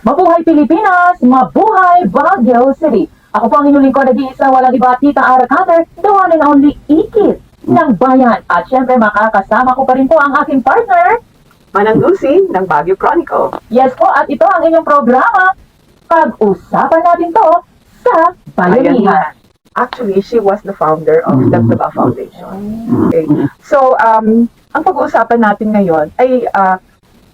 Mabuhay Pilipinas! Mabuhay Baguio City! Ako po ang inyong lingkod na di-isa, walang iba, Tita Ara Cutter, the one and only ikit ng bayan. At syempre makakasama ko pa rin po ang aking partner, Manang Lucy ng Baguio Chronicle. yes po, at ito ang inyong programa. Pag-usapan natin to sa bayanihan. Actually, she was the founder of the Dagdaba Foundation. Okay. So, ang pag-uusapan natin ngayon ay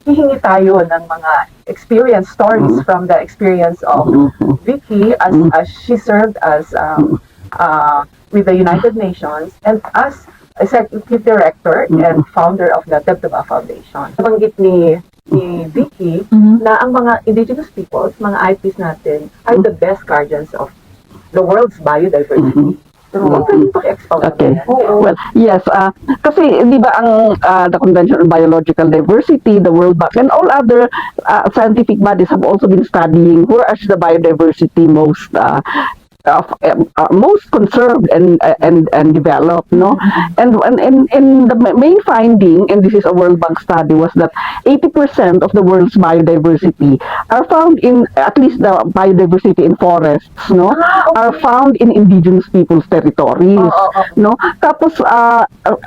hihingi tayo ng mga experience stories from the experience of Vicky as she served as with the United Nations and as executive director and founder of the Dagdaba Foundation. Nabanggit ni Vicky na ang mga indigenous peoples, mga IPs natin, are the best guardians of the world's biodiversity. So, pwede paki-expound Okay. naman. Well, yes. Kasi, di ba, ang the Convention on Biological Diversity, the World Bank, and all other scientific bodies have also been studying where is the biodiversity most conserved and developed, no? And the main finding, and this is a World Bank study, was that 80% of the world's biodiversity are found in, at least the biodiversity in forests, no? Are found in indigenous people's territories, no? Tapos,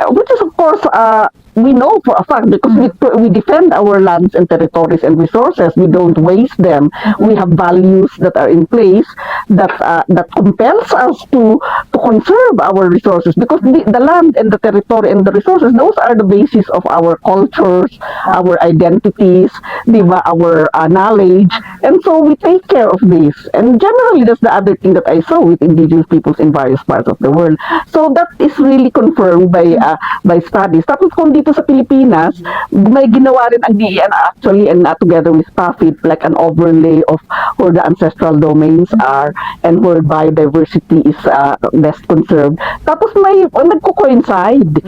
which is of course, we know for a fact because we defend our lands and territories and resources. We don't waste them. We have values that are in place that compels us to conserve our resources because the land and the territory and the resources, those are the basis of our cultures, our identities, diba, our knowledge, and so we take care of this. And generally, that's the other thing that I saw with indigenous peoples in various parts of the world. So that is really confirmed by studies. Tapos kung dito sa Pilipinas, may ginawa rin ang DEN actually and together with PAFIT like an overlay of where the ancestral domains are and where biodiversity is best conserved. Tapos may nagko-coincide.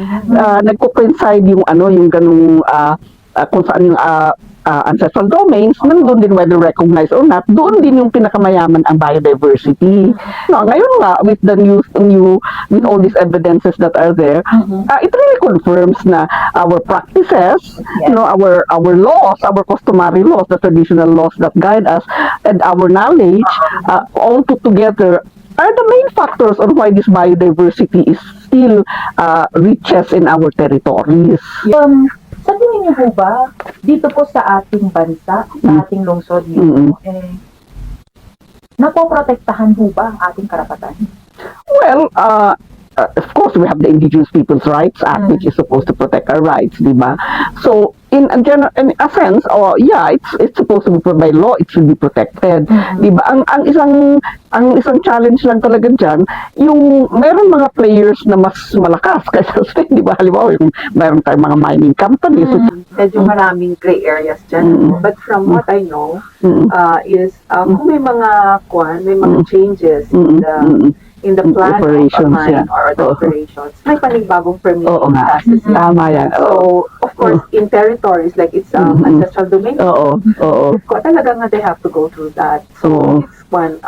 Nagko-coincide yung yung ganung kung saan yung ancestral domains, nandun din whether recognized or not, doon din yung pinakamayaman ang biodiversity. No, ngayon nga, with the with all these evidences that are there, it really confirms na our practices, our laws, our customary laws, the traditional laws that guide us, and our knowledge, all put together, are the main factors on why this biodiversity is still riches in our territories. Sa tingin niyo po ba, dito po sa ating bansa, sa ating lungsod dito, napoprotektahan po ba ang ating karapatan? Well, of course, we have the Indigenous People's Rights Act, which is supposed to protect our rights, di ba? So, in a sense, it's supposed to be by law, it should be protected, di ba? Ang isang challenge lang talaga dyan, yung meron mga players na mas malakas kaysa sa, di ba? Halimbawa, yung meron tayong mga mining companies. Medyo maraming gray areas dyan. But from what I know, is kung may mga changes in the plan operations, of a mine or the operations, may panibagong permitting process. Tama yan. So, of course, in territories like it's ancestral domain, talaga nga they have to go through that. So, it's one,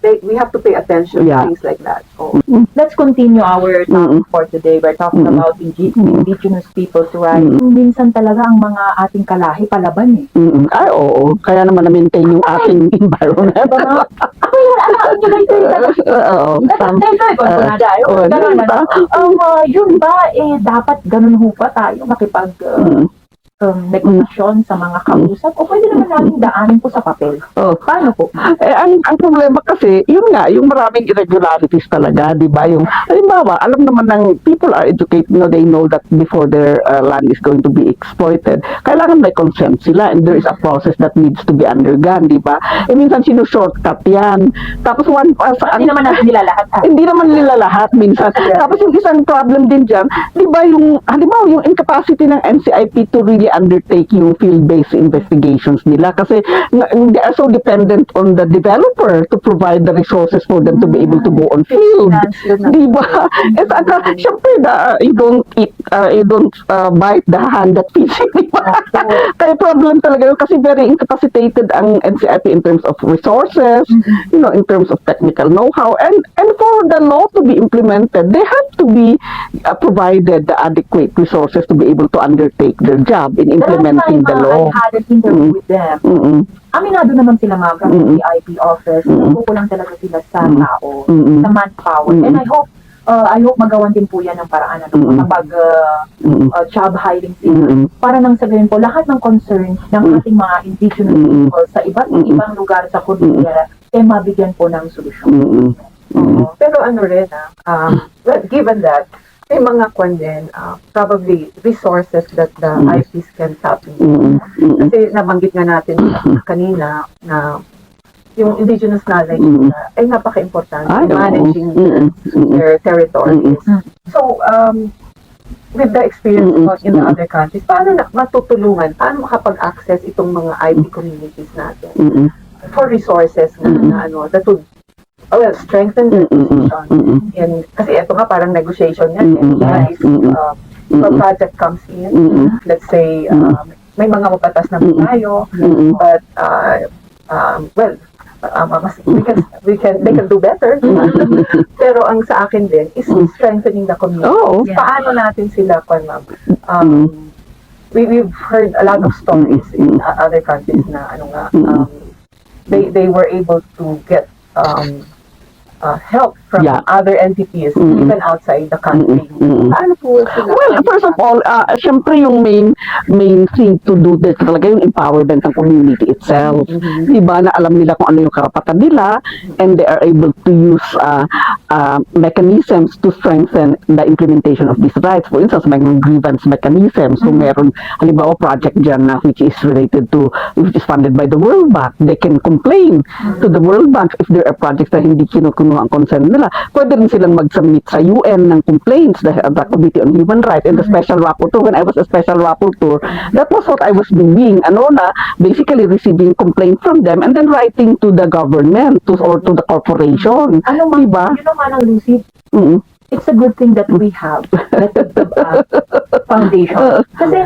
we have to pay attention to things like that. So, Let's continue our topic for today. We're talking about indigenous people's rights. Minsan talaga ang mga ating kalahi palaban eh. Ay, oo. Kaya naman na-maintain yung ating environment. Ako yun, alam nyo lang ito. Oo. Yun ba, dapat ganun ho pa tayo makipag negosasyon sa mga kausap o pwede naman natin daanin po sa papel? Paano po? Ang problema kasi, yun nga, yung maraming irregularities talaga, di ba? Yung, halimbawa, alam naman ng people are educated, they know that before their land is going to be exploited, kailangan may consent sila and there is a process that needs to be undergone, di ba? Minsan sinu-shortcut yan. Tapos hindi naman natin nila lahat. Hindi naman nila lahat minsan. Tapos yung isang problem din dyan, di ba yung, halimbawa, yung incapacity ng NCIP to really undertake yung field-based investigations nila kasi they are so dependent on the developer to provide the resources for them to be able to go on field. Di ba? At saka, syempre, you don't bite the hand that feeds you. Di ba? Kaya problem talaga yun kasi very incapacitated ang NCIP in terms of resources, in terms of technical know-how, and for the law to be implemented, they have to be provided the adequate resources to be able to undertake their job. job in implementing the law. I had an interview with them. Aminado naman sila ma'am from the IP office. Nagkukulang talaga sila sa tao, sa manpower. And I hope magawan din po yan ng paraan kapag job hiring sila. Para nang sabihin po, lahat ng concern ng ating mga indigenous people sa iba't ibang lugar sa Cordillera, mabigyan po ng solusyon. Pero ano rin, well, given that, may mga din, probably resources that the IPs can tap into. Kasi nabanggit nga natin kanina na yung indigenous knowledge ay napaka-importante in managing their territories. So, with the experience in the other countries, paano matutulungan, paano makapag-access itong mga IP communities natin for resources na that would strengthen their position. Kasi ito nga parang negotiation yan. If a project comes in, let's say, may mga mapatas na tayo, but well, they can do better. Pero ang sa akin din is strengthening the community. Paano natin sila we've heard a lot of stories in other countries na they were able to get help from other entities even outside the country. Paano po sila? Well, first of all, syempre yung main thing to do this talaga yung empowerment ng community itself. Diba, na alam nila kung ano yung karapatan nila and they are able to use mechanisms to strengthen the implementation of these rights. For instance, may grievance mechanisms. So meron, halimbawa, project dyan na which is which is funded by the World Bank. They can complain to the World Bank if there are projects na hindi kinukuno ang concern nila. Pwede rin silang mag-submit sa UN ng complaints, the Committee on Human Rights and the Special Rapporteur. When I was a Special Rapporteur, that was what I was doing. Basically receiving complaint from them and then writing to the government or to the corporation. Diba? Lucy, it's a good thing that we have that foundation. Kasi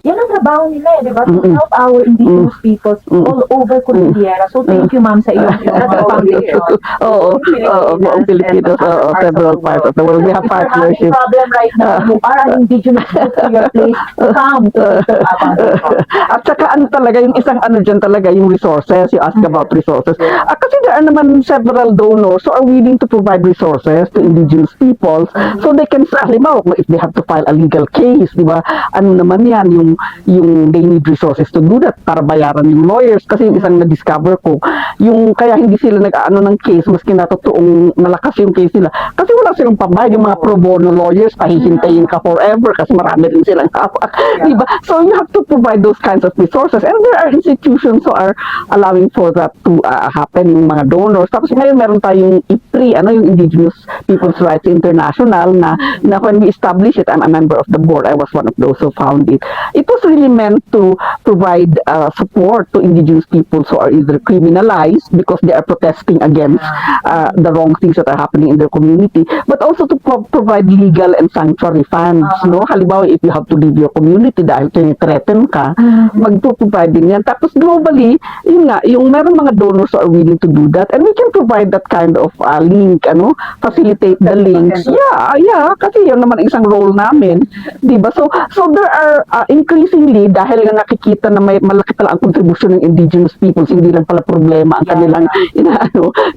yan ang trabaho nila diba? To help our indigenous peoples all over Cordillera. So thank you ma'am sa iyong foundation. Buong Pilipinas, several parts of the world. We have partnerships. The problem right now, you are an indigenous group to your place, come to our foundation. At saka talaga, yung isang dyan talaga, yung resources, you ask about resources. Kasi there are naman several donors who are willing to provide resources to indigenous peoples so they can, halimbawa, if they have to file a legal case, di ba? Ano naman yan, yung they need resources to do that para bayaran yung lawyers. Kasi yung isang na-discover ko, yung kaya hindi sila nag-ano ng case, maski na totoong malakas yung case nila. Kasi wala silang pambayad, yung mga pro bono lawyers, pahihintayin ka forever kasi marami rin silang hawak. Diba? So you have to provide those kinds of resources. And there are institutions who are allowing for that to happen, yung mga donors. Tapos ngayon meron tayong IPRI, yung Indigenous People's Rights International, na when we established it, I'm a member of the board. I was one of those who found it. It was really meant to provide support to indigenous peoples who are either criminalized because they are protesting against the wrong things that are happening in their community, but also to provide legal and sanctuary funds. Halimbawa, if you have to leave your community dahil tinitreaten ka, magpo-provide din yan. Tapos globally, yung meron mga donors who are willing to do that, and we can provide that kind of link, facilitate the links. Yeah, kasi yun naman isang role namin, diba? So there are increasingly, dahil nga nakikita na may malaki pala ang kontribusyon ng indigenous peoples, hindi lang pala problema ang kanilang,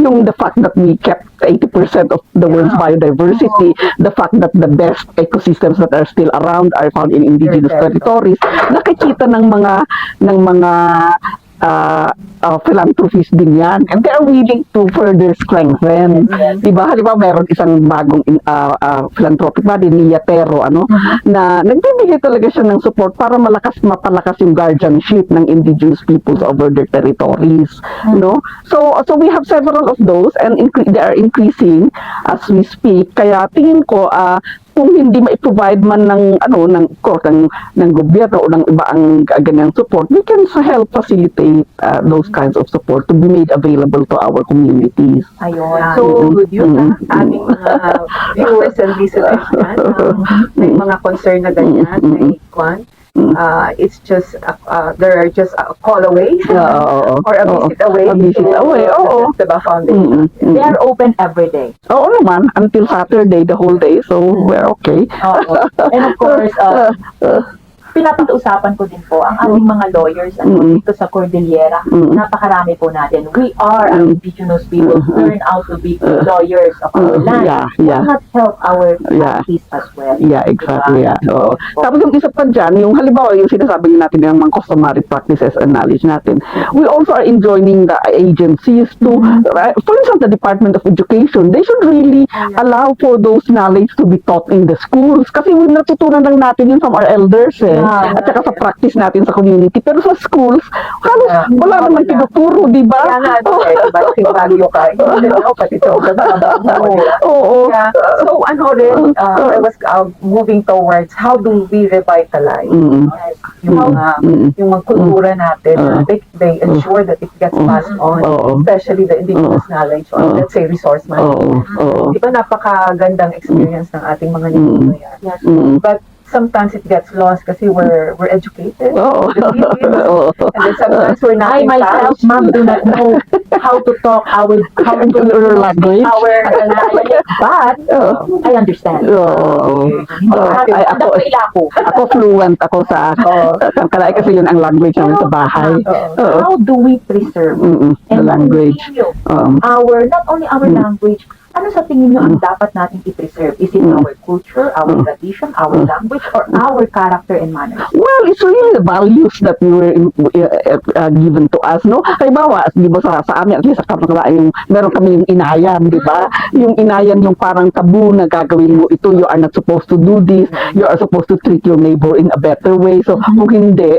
yung the fact that we kept 80% of the world's biodiversity, the fact that the best ecosystems that are still around are found in indigenous territories, nakikita ng mga philanthropists din yan. And they are willing to further strengthen. Diba? Halimbawa, meron isang bagong philanthropic body, Niatero, na nagbibigay talaga siya ng support para mapalakas yung guardianship ng indigenous peoples over their territories. So we have several of those and they are increasing as we speak. Kaya tingin ko, kung hindi ma-provide man ng gobyerno o ng iba ang ganyang support, we can help facilitate those kinds of support to be made available to our communities. Ayun. So, good yun. Aming mga viewers and listeners may mga concern na ganyan, may it's just they're just a call away or a visit away. The foundation. They are open every day. Oo naman, until Saturday, the whole day. So we're okay. And of course, pinapag-usapan ko din po ang ating mga lawyers dito sa Cordillera. Napakarami po natin. We are ang Indigenous people turn out to be lawyers of our land. Why not help our practice as well? Yeah, exactly. Oo. Tapos yung isa pa dyan, yung halimbawa, yung sinasabi natin ng mga customary practices and knowledge natin, we also are enjoining the agencies to, for instance, the Department of Education, they should really allow for those knowledge to be taught in the schools. Kasi natutunan lang natin yun from our elders at saka sa practice natin sa community. Pero sa schools, halos wala naman tinuturo, di ba? Kaya nga, yung value ka. Hindi na ako pati ito. Oo. So, ano rin, I was moving towards how do we revitalize yung mga kultura natin. They ensure that it gets passed on, especially the indigenous knowledge on, let's say, resource management. Di ba napakagandang experience ng ating mga ninuno yan? Yes. But sometimes it gets lost kasi we're educated. And then sometimes we're not I myself, ma'am, do not know how to talk our language. But I understand. Ako fluent ako sa kalay kasi yun ang language namin sa bahay. How do we preserve The language. continue not only our language, ano sa tingin nyo ang dapat natin i-preserve? Is it our culture, our tradition, our language, or our character and manners? Well, it's really the values that were given to us, no? Halimbawa, di ba sa amin, at least sa Kamakla, meron kami yung inayan, di ba? Yung inayan, yung parang tabu na gagawin mo ito, you are not supposed to do this, you are supposed to treat your neighbor in a better way. So, kung hindi,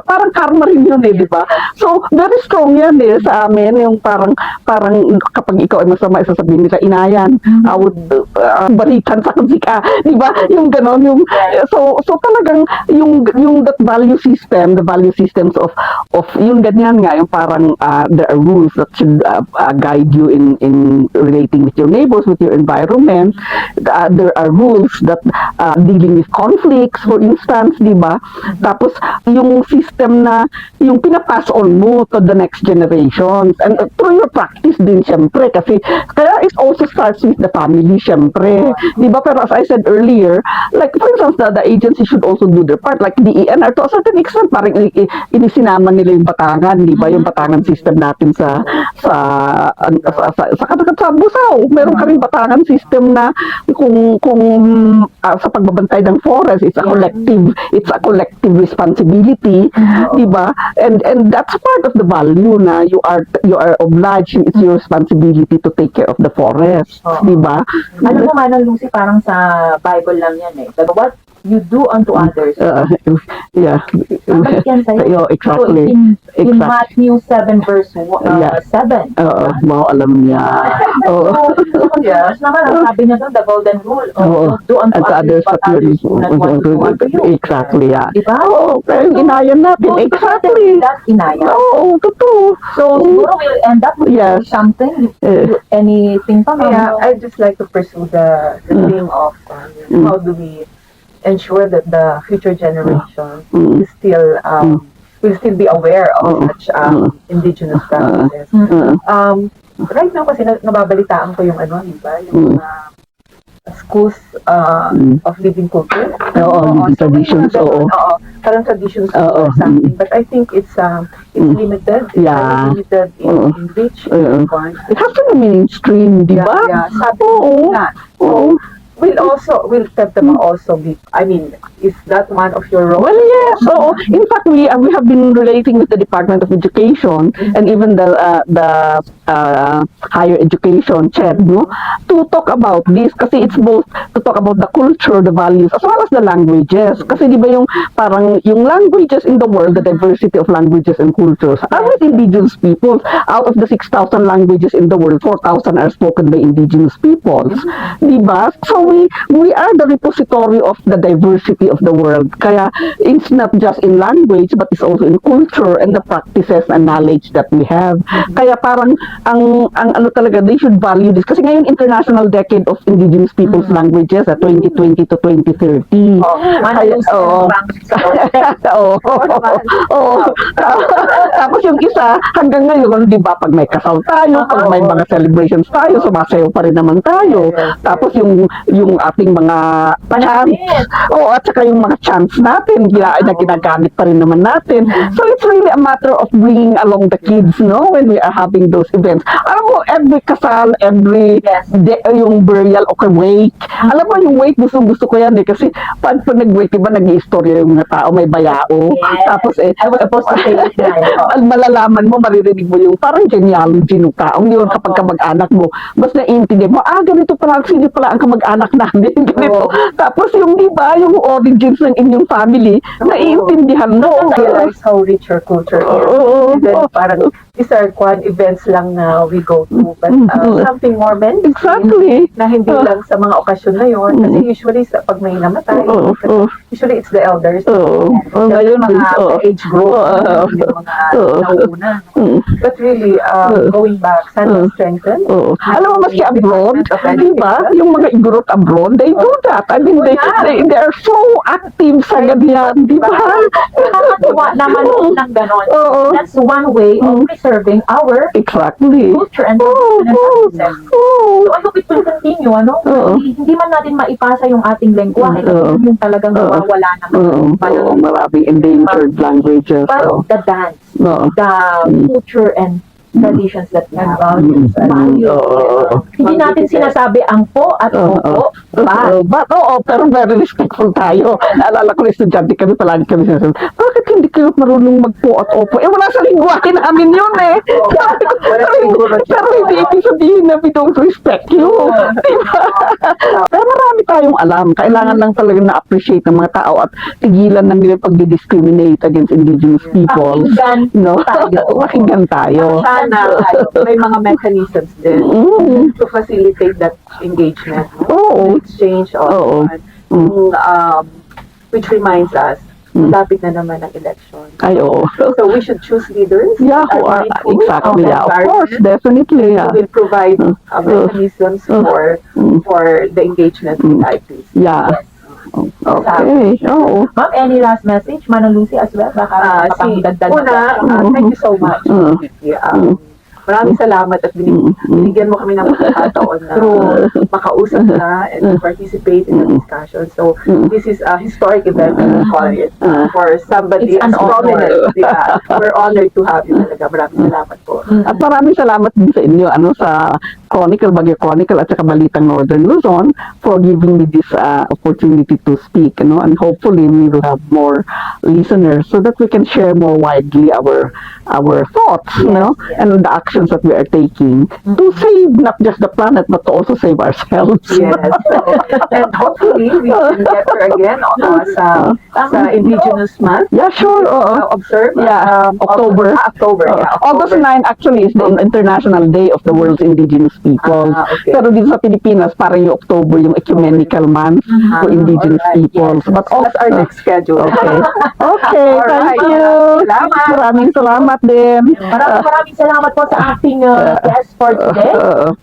parang karma rin yun, di ba? So, very strong yan, sa amin, yung parang kapag ikaw ay masama, isasabihin nila, inayan, I would balikan sa kusika, di ba? Yung ganon, so talagang yung that value system, the value systems of yung ganyan nga, yung parang there are rules that should guide you in relating with your neighbors, with your environment. There are rules that dealing with conflicts, for instance, di ba? Tapos yung system na yung pinapass on mo to the next generations and through your practice din syempre kasi kaya it also starts with the family syempre, di ba? Pero as I said earlier, like for instance, the agency should also do their part, like the ENR to a certain extent, parang inisinama nila yung batangan, di ba? Yung batangan system natin sa Busaw, meron kaming batangan system na kung sa pagbabantay ng forest, it's a collective responsibility, di ba? And that's part of the value na you are obliged, it's your responsibility to take care of the forest, di ba? Alam mo, Manang Lucy, parang sa Bible lang yan eh. Diba? What you do unto others. Yeah. Balik yan sa'yo. Exactly. So in Matthew 7 verse 7. Wow, alam niya. So naman, ang sabi niya doon, the golden rule. Do unto others what others do not want to do unto you. Exactly, yeah. Diba? Pero inayan natin. Exactly. That's inayan. Totoo. So, siguro we'll end up with something. Anything pa? Yeah, I'd just like to pursue the theme of how do we ensure that the future generation is still will still be aware of such indigenous practices. Right now kasi nababalitaan ko yung di ba? Yung schools of living culture. Traditions. Parang traditions or something. But I think it's limited. It's limited in reach. It has to be mainstream, di ba? Yeah, sabi nga. So, will September also be, is that one of your roles? Well, yes. So, in fact, we have been relating with the Department of Education and even the higher education, CHED, no, to talk about this kasi it's both to talk about the culture, the values, as well as the languages. Kasi di ba yung parang yung languages in the world, the diversity of languages and cultures are with indigenous peoples. Out of the 6,000 languages in the world, 4,000 are spoken by indigenous peoples. Di ba? So, we are the repository of the diversity of the world. Kaya it's not just in language but it's also in culture and the practices and knowledge that we have. Kaya parang ang ano talaga, they should value this. Kasi ngayon International Decade of Indigenous Peoples Languages 2020 to 2030. Tapos yung isa hanggang ngayon, di ba, pag may kasal tayo, pag may mga celebrations tayo, sumasayaw pa rin naman tayo. Tapos yung yung ating mga chance. Oo, at saka yung mga chance natin, na ginagamit pa rin naman natin. So it's really a matter of bringing along the kids, no, when we are having those events. Alam mo, every kasal, every yung burial o wake, alam mo yung wake, gusto ko yan kasi pag nag-wake, diba nag-i-istorya yung mga tao, may bayao. Tapos I was supposed to say it na. malalaman mo, maririnig mo yung parang genealogy ng taong yun kapag kamag-anak mo. Mas naiintindihan mo, ganito pala, sino pala ang kamag-anak namin. Ganito. Tapos yung, diba, yung origins ng inyong family, naiintindihan mo. Realize how rich your culture is. And then parang these are events lang na we go to, but something more mainstream. Exactly. Na hindi lang sa mga okasyon na yun. Kasi usually pag may namatay, usually it's the elders. Ngayon, mga age group, yung mga nauna. But really, going back, sana strengthen. Alam mo, maski abroad, diba? Yung mga igurot abroad, they do that. I mean, they are so active sa ganyan, diba? Nakakatuwa naman ng ganon. That's one way of preserving our culture and tradition. So I hope it will continue, ano? Hindi man natin maipasa yung ating lengguwahe kasi yung talagang nawawala naman. Maraming endangered languages. But the dance, the culture and traditions that we have. Hindi natin sinasabi ang po at opo, but pero very respectful tayo. Naalala ko na estudyante kami, palagi kami sinasabi, bakit hindi kayo marunong magpo at opo? Wala sa lingwahe namin yun pero hindi ibig sabihin na we don't respect you. Diba? Pero marami tayong alam. Kailangan lang talaga na-appreciate ng mga tao at tigilan ng nila pag-discriminate against indigenous people. Pakinggan tayo. Sana may mga mechanisms din to facilitate that engagement, exchange of which reminds us, malapit na naman ang election. So we should choose leaders. Exactly. Of course, definitely. We will provide mechanisms for the engagement with IPs. Okay. Ma'am, any last message? Manang Lucy as well? Baka mapangdagdag thank you so much. Maraming salamat at binigyan mo kami ng pagkakataon na makausap na and participate in the discussion. So, this is a historic event, I call it, for somebody as prominent. We're honored to have you talaga. Maraming salamat po. At maraming salamat din sa inyo, sa Chronicle, Baguio Chronicle, at saka Balitang Northern Luzon for giving me this opportunity to speak, and hopefully we will have more listeners so that we can share more widely our thoughts, and the actions that we are taking to save not just the planet but to also save ourselves. Yes. And hopefully we can get her again sa Indigenous month. Yeah, sure. Observe. October. August 9 actually is the International Day of the World's Indigenous People. Pero dito sa Pilipinas, parang yung October yung ecumenical month for Indigenous peoples. But that's our next schedule. Okay, thank you. Maraming salamat din. Maraming salamat po sa ating guest for today.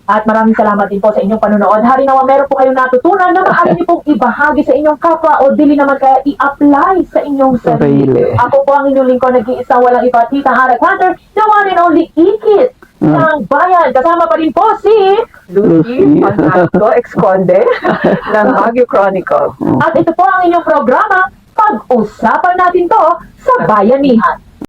At maraming salamat din po sa inyong panonood. Hari naman meron po kayong natutunan na maaari niyo pong ibahagi sa inyong kapwa o dili naman kaya i-apply sa inyong sarili. Ako po ang inyong lingkod, nag-iisang walang iba, Tita Ara Cantor, the one and only Ikit ng bayan. Kasama pa rin po si Lucy Pangato, ex-conde ng Baguio Chronicle. At ito po ang inyong programa, pag-usapan natin to sa bayanihan.